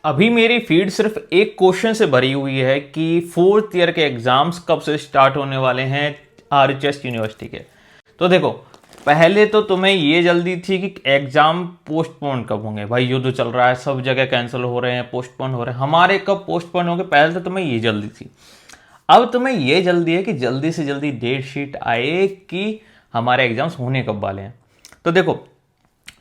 अभी मेरी फीड सिर्फ एक क्वेश्चन से भरी हुई है कि फोर्थ ईयर के एग्जाम्स कब से स्टार्ट होने वाले हैं आरएचएस यूनिवर्सिटी के। तो देखो, पहले तो तुम्हें ये जल्दी थी कि एग्जाम पोस्टपोन कब होंगे। भाई युद्ध चल रहा है, सब जगह कैंसिल हो रहे हैं, पोस्टपोन हो रहे हैं, हमारे कब पोस्टपोन होंगे, पहले तो तुम्हें ये जल्दी थी। अब तुम्हें ये जल्दी है कि जल्दी से जल्दी डेट शीट आए कि हमारे एग्जाम्स होने कब वाले हैं। तो देखो,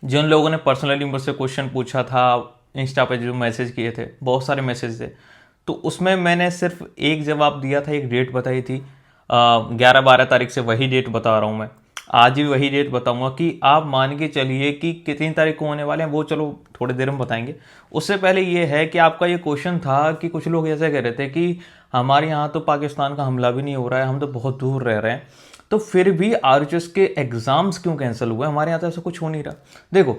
जिन लोगों ने पर्सनली मुझसे क्वेश्चन पूछा था, इंस्टा पे जो मैसेज किए थे, बहुत सारे मैसेज थे, तो उसमें मैंने सिर्फ एक जवाब दिया था, एक डेट बताई थी। 11-12 तारीख से वही डेट बता रहा हूँ मैं। आज भी वही डेट बताऊंगा कि आप मान के चलिए कि कितनी तारीख को होने वाले हैं, वो चलो थोड़ी देर में बताएंगे। उससे पहले ये है कि आपका ये क्वेश्चन था कि कुछ लोग ऐसे कह रहे थे कि हमारे यहाँ तो पाकिस्तान का हमला भी नहीं हो रहा है, हम तो बहुत दूर रह रहे हैं, तो फिर भी आरएचएस के एग्जाम्स क्यों कैंसिल हुए, हमारे यहाँ तो ऐसा कुछ हो नहीं रहा। देखो,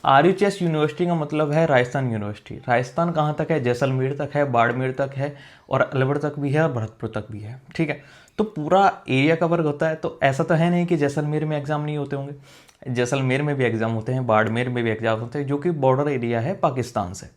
आरएचएस यूनिवर्सिटी का मतलब है राजस्थान यूनिवर्सिटी। राजस्थान कहाँ तक है? जैसलमेर तक है, बाड़मेर तक है, और अलवर तक भी है, और भरतपुर तक भी है। ठीक है, तो पूरा एरिया कवर होता है। तो ऐसा तो है नहीं कि जैसलमेर में एग्जाम नहीं होते होंगे। जैसलमेर में भी एग्जाम होते हैं, बाड़मेर में भी एग्जाम होते हैं, जो कि बॉर्डर एरिया है पाकिस्तान से।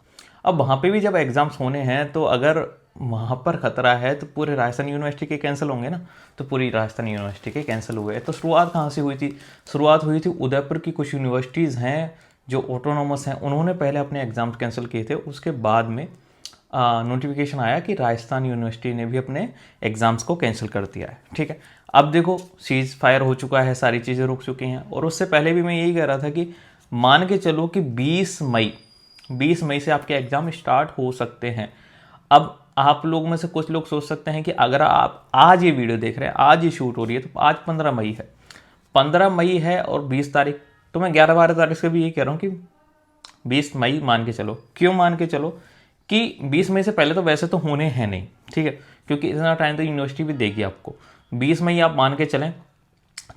अब वहाँ पे भी जब एग्जाम्स होने हैं, तो अगर वहाँ पर खतरा है तो पूरे राजस्थान यूनिवर्सिटी के कैंसिल होंगे ना। तो पूरी राजस्थान यूनिवर्सिटी के कैंसिल हुए। तो शुरुआत कहाँ से हुई थी? शुरुआत हुई थी उदयपुर की कुछ यूनिवर्सिटीज़ हैं जो ऑटोनोमस हैं, उन्होंने पहले अपने एग्ज़ाम्स कैंसिल किए थे। उसके बाद में नोटिफिकेशन आया कि राजस्थान यूनिवर्सिटी ने भी अपने एग्ज़ाम्स को कैंसिल कर दिया है। ठीक है, अब देखो, सीज फायर हो चुका है, सारी चीज़ें रुक चुकी हैं। और उससे पहले भी मैं यही कह रहा था कि मान के चलो कि 20 मई से आपके एग्ज़ाम स्टार्ट हो सकते हैं। अब आप लोग में से कुछ लोग सोच सकते हैं कि अगर आप आज ये वीडियो देख रहे हैं, आज ये शूट हो रही है, तो आज 15 मई है। 15 मई है और 20 तारीख, तो मैं 11-12 तारीख से भी यही कह रहा हूँ कि 20 मई मान के चलो। क्यों मान के चलो? कि 20 मई से पहले तो वैसे तो होने हैं नहीं। ठीक है, क्योंकि इतना टाइम तो यूनिवर्सिटी भी देगी आपको। 20 मई आप मान के चलें।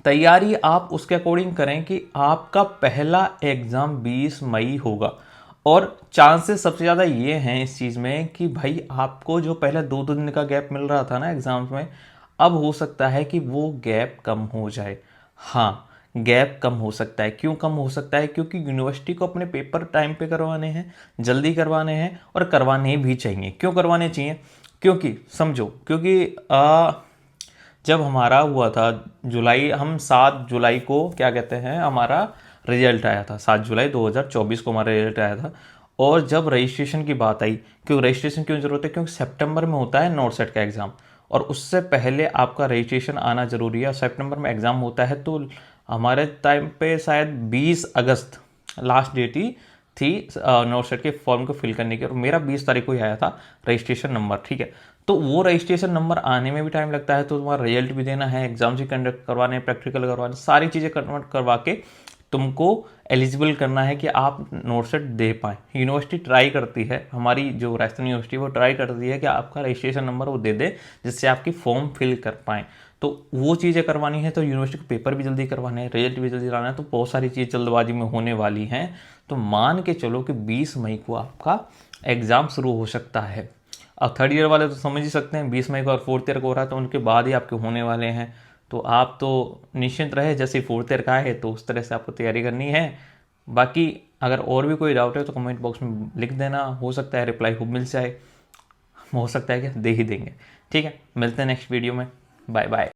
तैयारी आप उसके अकॉर्डिंग करें कि आपका पहला एग्ज़ाम 20 मई होगा। और चांसेस सबसे ज़्यादा ये हैं इस चीज़ में कि भाई आपको जो पहले 2-2 दिन का गैप मिल रहा था ना एग्ज़ाम्स में, अब हो सकता है कि वो गैप कम हो जाए। हाँ, गैप कम हो सकता है। क्यों कम हो सकता है? क्योंकि यूनिवर्सिटी को अपने पेपर टाइम पे करवाने हैं, जल्दी करवाने हैं, और करवाने भी चाहिए। क्यों करवाने चाहिए? क्योंकि समझो, क्योंकि जब हमारा हुआ था जुलाई, हम 7 जुलाई को क्या कहते हैं, हमारा रिजल्ट आया था। 7 जुलाई 2024 को हमारा रिजल्ट आया था। और जब रजिस्ट्रेशन की बात आई, क्यों रजिस्ट्रेशन क्यों जरूरत है? क्योंकि सितंबर में होता है नोट सेट का एग्ज़ाम, और उससे पहले आपका रजिस्ट्रेशन आना जरूरी है। सितंबर में एग्ज़ाम होता है, तो हमारे टाइम पे शायद 20 अगस्त लास्ट डेट ही थी नोट सेट के फॉर्म को फिल करने की। और मेरा 20 तारीख को ही आया था रजिस्ट्रेशन नंबर। ठीक है, तो वो रजिस्ट्रेशन नंबर आने में भी टाइम लगता है, तो तुम्हारा रिजल्ट भी देना है, एग्जाम्स भी कंडक्ट करवाने हैं, प्रैक्टिकल करवाने, सारी चीज़ें कन्वर्ट करवा के तुमको एलिजिबल करना है कि आप नोट सेट दे पाएँ। यूनिवर्सिटी ट्राई करती है, हमारी जो राजस्थान यूनिवर्सिटी वो ट्राई करती है कि आपका रजिस्ट्रेशन नंबर वो दे दे, जिससे आपकी फॉर्म फिल कर पाएँ। तो वो चीज़ें करवानी है, तो यूनिवर्सिटी को पेपर भी जल्दी करवाना है, रिजल्ट भी जल्दी लाना है, तो बहुत सारी चीज़ जल्दबाजी में होने वाली हैं। तो मान के चलो कि 20 मई को आपका एग्ज़ाम शुरू हो सकता है। अब थर्ड ईयर वाले तो समझ ही सकते हैं, 20 मई को और फोर्थ ईयर को हो रहा है, तो उनके बाद ही आपके होने वाले हैं। तो आप तो निश्चिंत रहे, जैसे फोर्थ ईयर का है तो उस तरह से आपको तैयारी करनी है। बाकी अगर और भी कोई डाउट है तो कमेंट बॉक्स में लिख देना, हो सकता है रिप्लाई खूब मिल जाए, हो सकता है कि दे ही देंगे। ठीक है, मिलते हैं नेक्स्ट वीडियो में। Bye bye.